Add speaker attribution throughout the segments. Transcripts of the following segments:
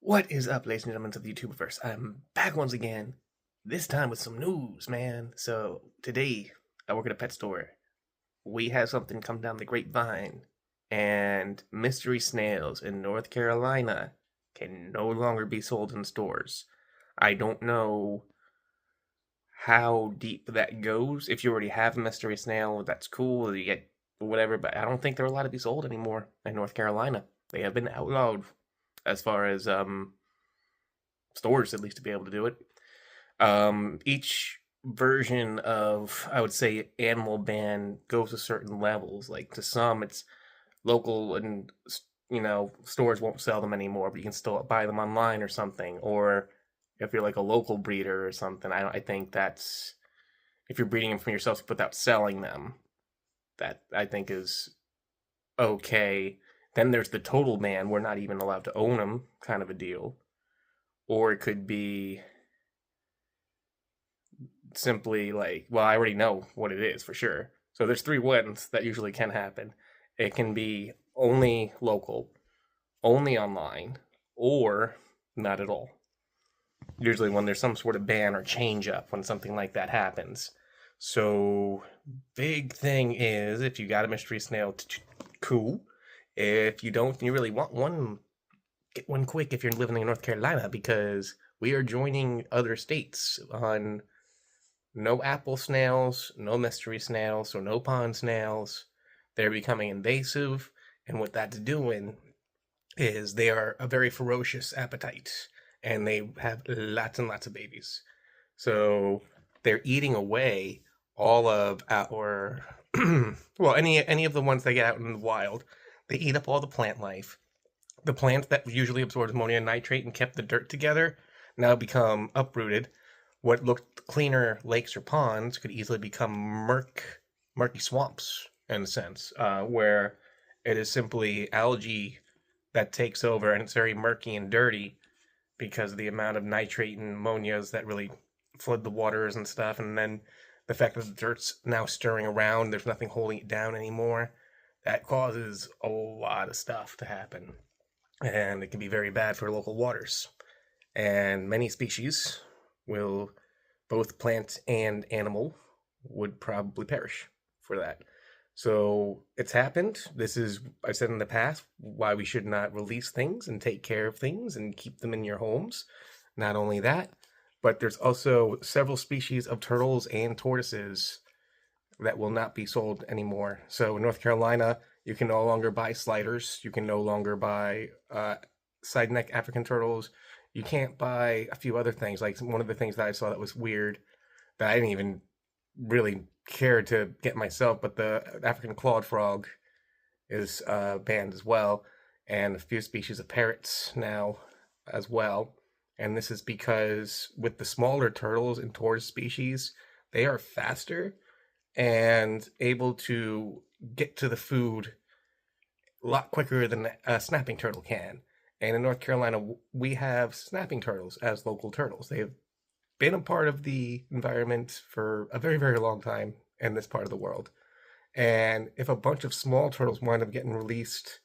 Speaker 1: What is up, ladies and gentlemen of the YouTubeverse? I'm back once again, this time with some news, man. So, today, I work at a pet store. We have something come down the grapevine, and mystery snails in North Carolina can no longer be sold in stores. I don't know how deep that goes. If you already have a mystery snail, that's cool, you get whatever, but I don't think they're allowed to be sold anymore in North Carolina. They have been outlawed as far as stores, at least, to be able to do it. Each version of, I would say, animal ban goes to certain levels. Like, to some, it's local and, stores won't sell them anymore, but you can still buy them online or something. Or if you're like a local breeder or something, I think that's, if you're breeding them for yourself without selling them, that I think is okay. Then there's the total ban, we're not even allowed to own them, kind of a deal. Or it could be simply like, well, I already know what it is for sure. So there's three ones that usually can happen. It can be only local, only online, or not at all. Usually when there's some sort of ban or change up when something like that happens. So big thing is, if you got a mystery snail, cool. If you don't, you really want one, get one quick if you're living in North Carolina, because we are joining other states on no apple snails, no mystery snails, so no pond snails. They're becoming invasive, and what that's doing is they are a very ferocious appetite, and they have lots and lots of babies. So they're eating away all of our well, any of the ones they get out in the wild. They eat up all the plant life. The plants that usually absorbed ammonium nitrate and kept the dirt together now become uprooted. What looked cleaner lakes or ponds could easily become murky swamps, in a sense, where it is simply algae that takes over, and it's very murky and dirty because of the amount of nitrate and ammonias that really flood the waters and stuff. And then the fact that the dirt's now stirring around, there's nothing holding it down anymore. That causes a lot of stuff to happen, and it can be very bad for local waters. And many species will, both plant and animal, would probably perish for that. So it's happened. This is, I've said in the past, why we should not release things and take care of things and keep them in your homes. Not only that, but there's also several species of turtles and tortoises that will not be sold anymore. So in North Carolina, you can no longer buy sliders. You can no longer buy side neck African turtles. You can't buy a few other things. Like, one of the things that I saw that was weird, that I didn't even really care to get myself, but the African clawed frog is banned as well, and a few species of parrots now as well. And this is because with the smaller turtles and tortoise species, they are faster and able to get to the food a lot quicker than a snapping turtle can. And in North Carolina, we have snapping turtles as local turtles. They have been a part of the environment for a very, very long time in this part of the world. And if a bunch of small turtles wind up getting released,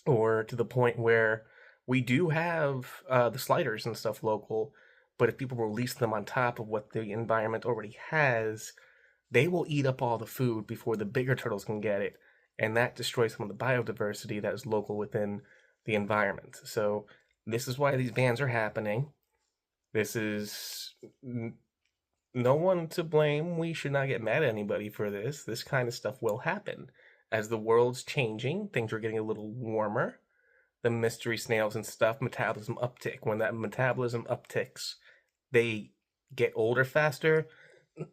Speaker 1: or to the point where we do have the sliders and stuff local, but if people release them on top of what the environment already has, they will eat up all the food before the bigger turtles can get it, and that destroys some of the biodiversity that is local within the environment. So this is why these bans are happening. This is no one to blame. We should not get mad at anybody for this. This kind of stuff will happen. As the world's changing, things are getting a little warmer. The mystery snails and stuff, metabolism uptick. When that metabolism upticks, they get older faster,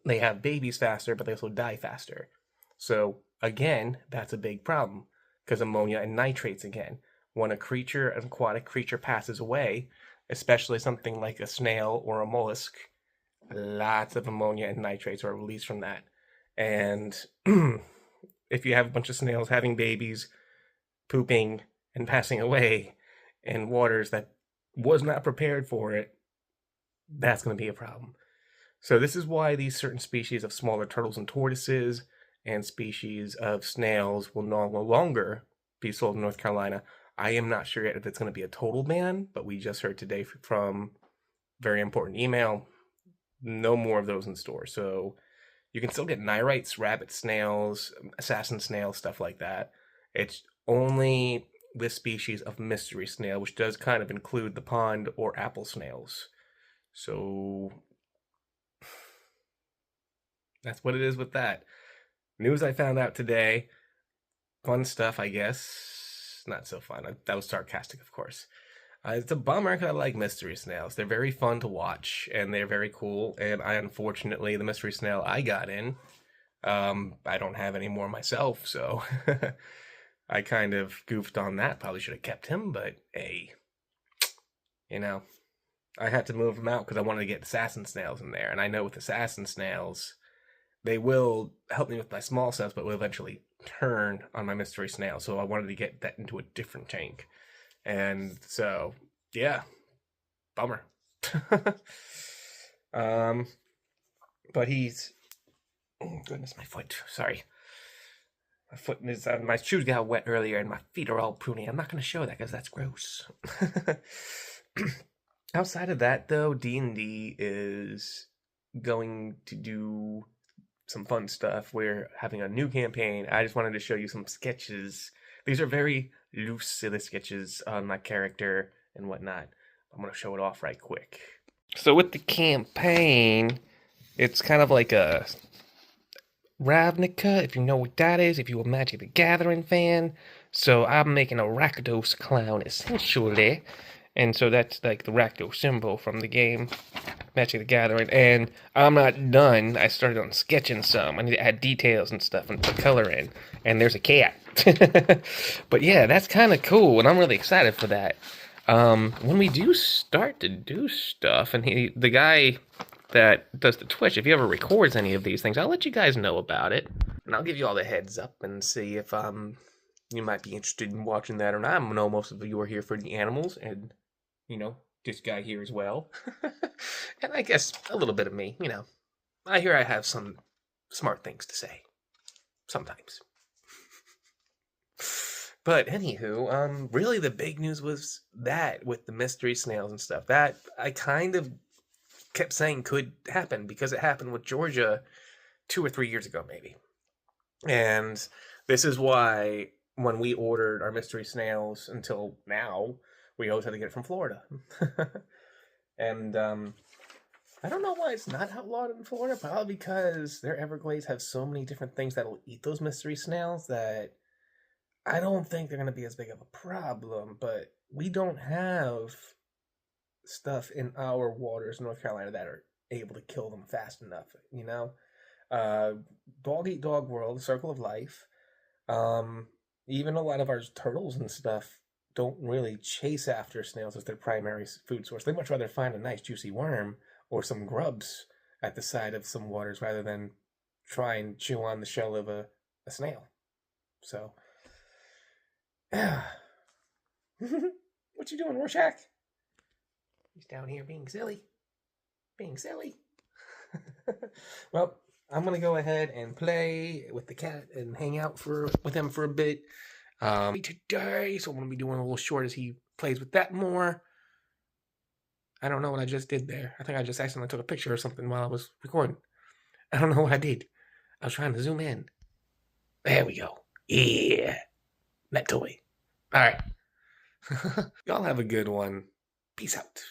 Speaker 1: they have babies faster, but they also die faster. So again, that's a big problem, because ammonia and nitrates again. When a creature, an aquatic creature, passes away, especially something like a snail or a mollusk, lots of ammonia and nitrates are released from that. And if you have a bunch of snails having babies, pooping, and passing away in waters that was not prepared for it, that's going to be a problem. So this is why these certain species of smaller turtles and tortoises and species of snails will no longer be sold in North Carolina. I am not sure yet if it's going to be a total ban, but we just heard today from very important email, no more of those in store. So you can still get nerites, rabbit snails, assassin snails, stuff like that. It's only this species of mystery snail, which does kind of include the pond or apple snails. So that's what it is with that. News I found out today. Fun stuff, I guess. Not so fun. That was sarcastic, of course. It's a bummer because I like mystery snails. They're very fun to watch, and they're very cool. And unfortunately, the mystery snail I got in, I don't have any more myself, so I kind of goofed on that. Probably should have kept him, but hey, you know, I had to move him out because I wanted to get assassin snails in there. And I know with assassin snails, they will help me with my small cells, but will eventually turn on my mystery snail. So I wanted to get that into a different tank. And so, yeah, bummer. But he's, oh goodness, my foot. Sorry. My foot is, my shoes got wet earlier and my feet are all pruny. I'm not going to show that because that's gross. Outside of that, though, D&D is going to do some fun stuff. We're having a new campaign. I just wanted to show you some sketches. These are very loose, silly sketches on my character and whatnot. I'm going to show it off right quick. So with the campaign, it's kind of like a Ravnica, if you know what that is, if you're a Magic the Gathering fan. So I'm making a Rakdos clown, essentially. And so that's like the Rakdos symbol from the game, Magic the Gathering. And I'm not done. I started on sketching some. I need to add details and stuff and put color in. And there's a cat. But yeah, that's kind of cool, and I'm really excited for that. When we do start to do stuff, and the guy that does the Twitch, if he ever records any of these things, I'll let you guys know about it. And I'll give you all the heads up and see if you might be interested in watching that or not. I know most of you are here for the animals, and, you know, this guy here as well. And I guess a little bit of me, you know. I hear I have some smart things to say. Sometimes. But anywho, really the big news was that with the mystery snails and stuff. That I kind of kept saying could happen because it happened with Georgia 2 or 3 years ago, maybe. And this is why when we ordered our mystery snails until now, we always had to get it from Florida. And I don't know why it's not outlawed in Florida, probably because their Everglades have so many different things that will eat those mystery snails that I don't think they're going to be as big of a problem, but we don't have stuff in our waters in North Carolina that are able to kill them fast enough, you know? Dog Eat Dog World, Circle of Life, even a lot of our turtles and stuff don't really chase after snails as their primary food source. They much rather find a nice juicy worm or some grubs at the side of some waters rather than try and chew on the shell of a snail. So, yeah. What you doing, Rorschach? He's down here being silly. Being silly. Well, I'm going to go ahead and play with the cat and hang out with him for a bit today. So I'm going to be doing a little short as he plays with that more. I don't know what I just did there. I think I just accidentally took a picture or something while I was recording. I don't know what I did. I was trying to zoom in. There we go. Yeah. That toy. All right. Y'all have a good one. Peace out.